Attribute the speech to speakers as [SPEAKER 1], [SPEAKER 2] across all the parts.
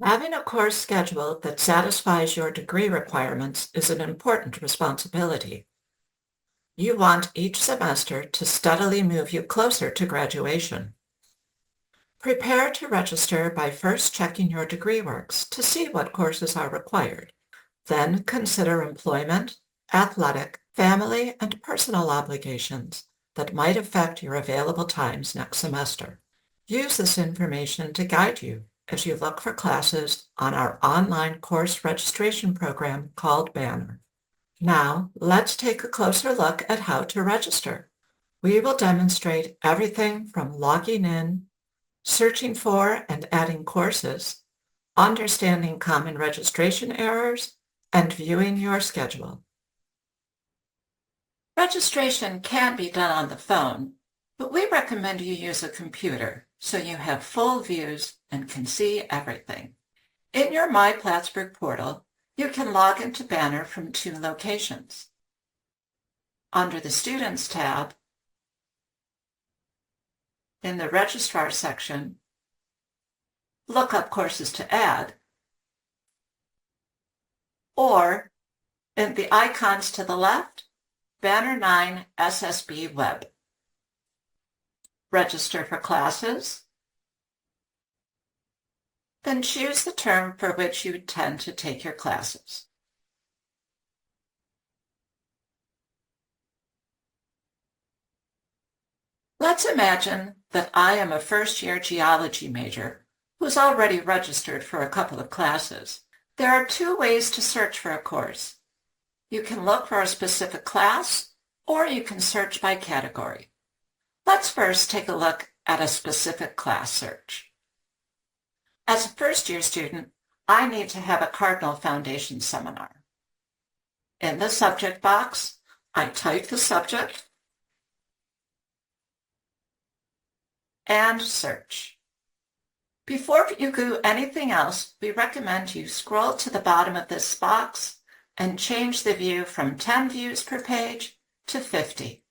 [SPEAKER 1] Having a course schedule that satisfies your degree requirements is an important responsibility. You want each semester to steadily move you closer to graduation. Prepare to register by first checking your degree works to see what courses are required. Then consider employment, athletic, family, and personal obligations that might affect your available times next semester. Use this information to guide you as you look for classes on our online course registration program called Banner. Now, let's take a closer look at how to register. We will demonstrate everything from logging in, searching for and adding courses, understanding common registration errors, and viewing your schedule. Registration can be done on the phone, but we recommend you use a computer so you have full views and can see everything. In your MyPlattsburgh portal, you can log into Banner from 2 locations. Under the Students tab, in the Registrar section, look up courses to add, or in the icons to the left, Banner 9 SSB Web. Register for classes, then choose the term for which you intend to take your classes. Let's imagine that I am a first-year geology major who's already registered for a couple of classes. There are 2 ways to search for a course. You can look for a specific class, or you can search by category. Let's first take a look at a specific class search. As a first-year student, I need to have a Cardinal Foundation seminar. In the subject box, I type the subject and search. Before you do anything else, we recommend you scroll to the bottom of this box and change the view from 10 views per page to 50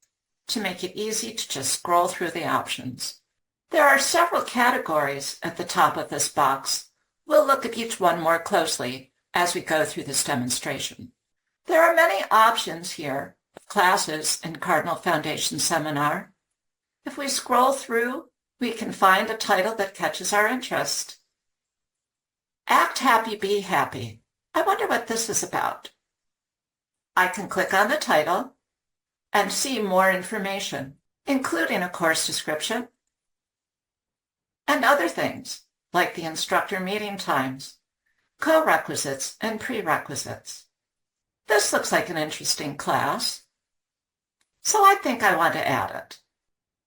[SPEAKER 1] to make it easy to just scroll through the options. There are several categories at the top of this box. We'll look at each one more closely as we go through this demonstration. There are many options here of classes in Cardinal Foundation Seminar. If we scroll through, we can find a title that catches our interest. Act Happy, Be Happy. I wonder what this is about. I can click on the title and see more information, including a course description and other things like the instructor meeting times, co-requisites, and prerequisites. This looks like an interesting class, so I think I want to add it.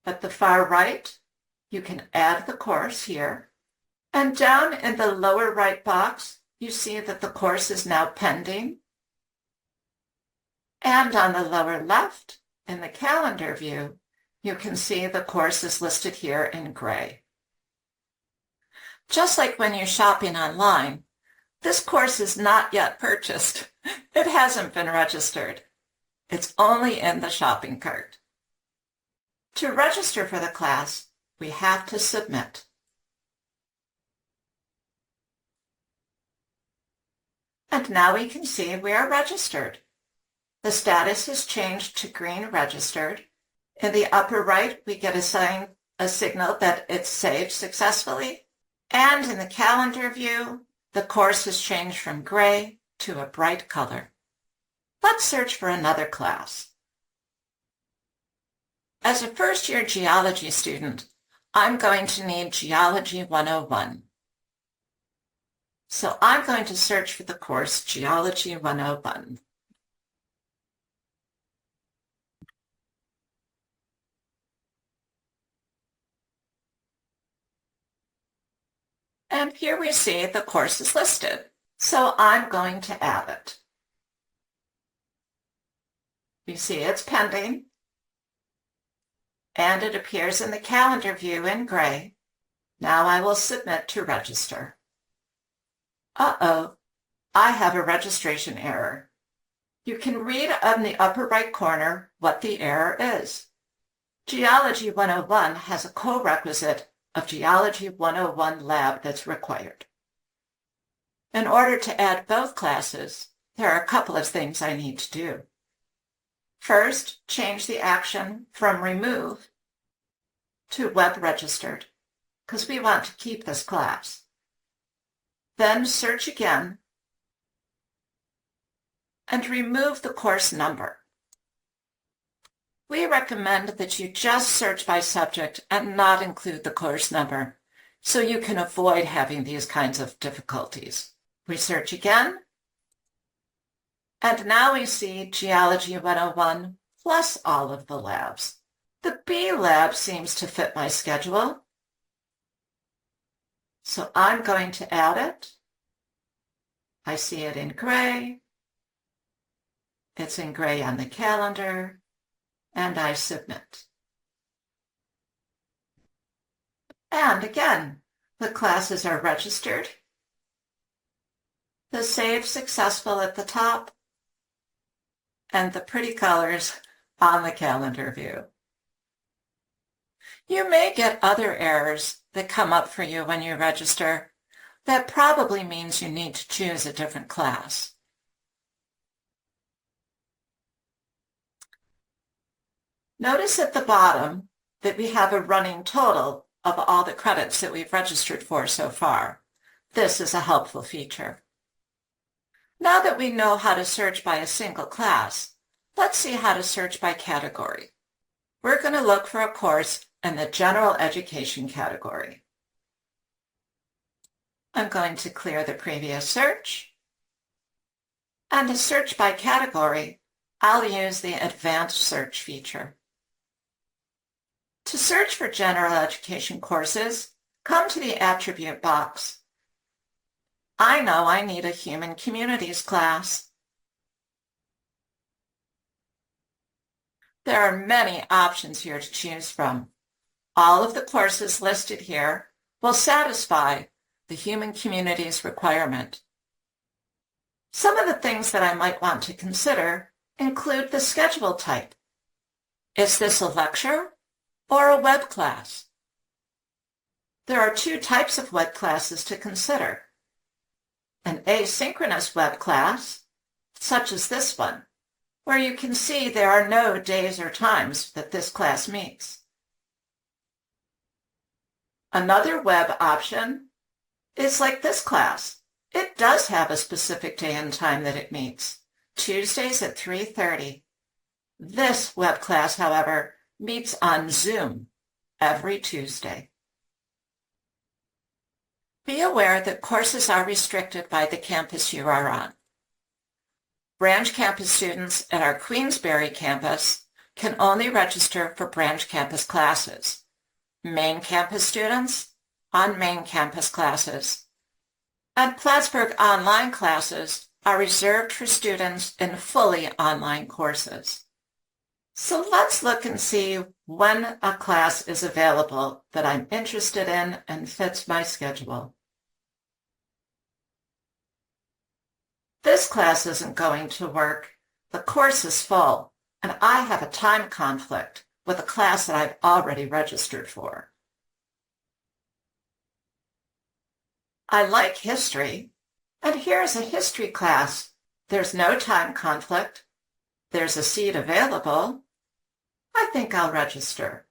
[SPEAKER 1] At the far right, you can add the course here, and down in the lower right box, you see that the course is now pending. And on the lower left, in the calendar view, you can see the course is listed here in gray. Just like when you're shopping online, this course is not yet purchased. It hasn't been registered. It's only in the shopping cart. To register for the class, we have to submit. And now we can see we are registered. The status is changed to green registered. In the upper right, we get a signal that it's saved successfully. And in the calendar view, the course has changed from gray to a bright color. Let's search for another class. As a first-year geology student, I'm going to need Geology 101. So I'm going to search for the course Geology 101. And here we see the course is listed, so I'm going to add it. You see it's pending, and it appears in the calendar view in gray. Now I will submit to register. Uh-oh, I have a registration error. You can read on the upper right corner what the error is. Geology 101 has a co-requisite of Geology 101 lab that's required. In order to add both classes, there are a couple of things I need to do. First, change the action from remove to web registered, because we want to keep this class. Then search again and remove the course number. We recommend that you just search by subject and not include the course number, so you can avoid having these kinds of difficulties. We search again, and now we see Geology 101 plus all of the labs. The B lab seems to fit my schedule, so I'm going to add it. I see it in gray. It's in gray on the calendar, and I submit. And again, the classes are registered. The save successful at the top, and the pretty colors on the calendar view. You may get other errors that come up for you when you register. That probably means you need to choose a different class. Notice at the bottom that we have a running total of all the credits that we've registered for so far. This is a helpful feature. Now that we know how to search by a single class, let's see how to search by category. We're going to look for a course in the general education category. I'm going to clear the previous search. And to search by category, I'll use the advanced search feature. To search for general education courses, come to the attribute box. I know I need a human communities class. There are many options here to choose from. All of the courses listed here will satisfy the human communities requirement. Some of the things that I might want to consider include the schedule type. Is this a lecture or a web class? There are two types of web classes to consider. An asynchronous web class, such as this one, where you can see there are no days or times that this class meets. Another web option is like this class. It does have a specific day and time that it meets, Tuesdays at 3:30. This web class, however, meets on Zoom every Tuesday. Be aware that courses are restricted by the campus you are on. Branch campus students at our Queensbury campus can only register for branch campus classes. Main campus students on main campus classes. And Plattsburgh online classes are reserved for students in fully online courses. So let's look and see when a class is available that I'm interested in and fits my schedule. This class isn't going to work. The course is full, and I have a time conflict with a class that I've already registered for. I like history, and here's a history class. There's no time conflict. There's a seat available. I think I'll register.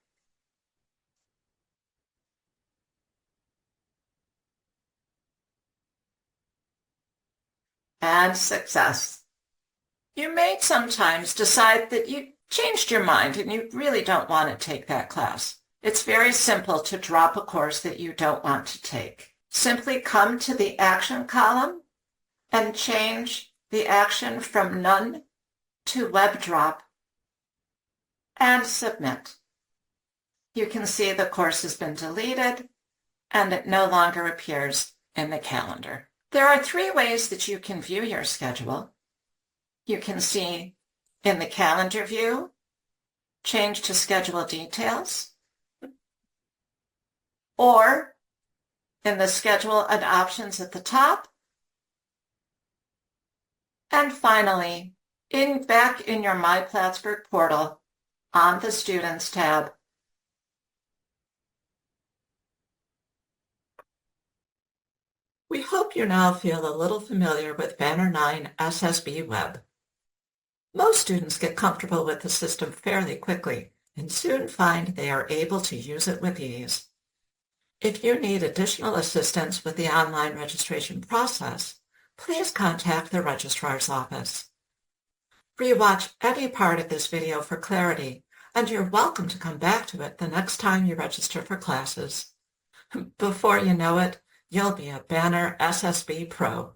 [SPEAKER 1] And success. You may sometimes decide that you changed your mind and you really don't want to take that class. It's very simple to drop a course that you don't want to take. Simply come to the action column and change the action from none to web drop and submit. You can see the course has been deleted and it no longer appears in the calendar. There are 3 ways that you can view your schedule. You can see in the calendar view, change to schedule details, or in the schedule and options at the top, and finally, back in your MyPlattsburgh portal on the Students tab. We hope you now feel a little familiar with Banner 9 SSB Web. Most students get comfortable with the system fairly quickly and soon find they are able to use it with ease. If you need additional assistance with the online registration process, please contact the registrar's office. Rewatch any part of this video for clarity, and you're welcome to come back to it the next time you register for classes. Before you know it, you'll be a Banner SSB Pro.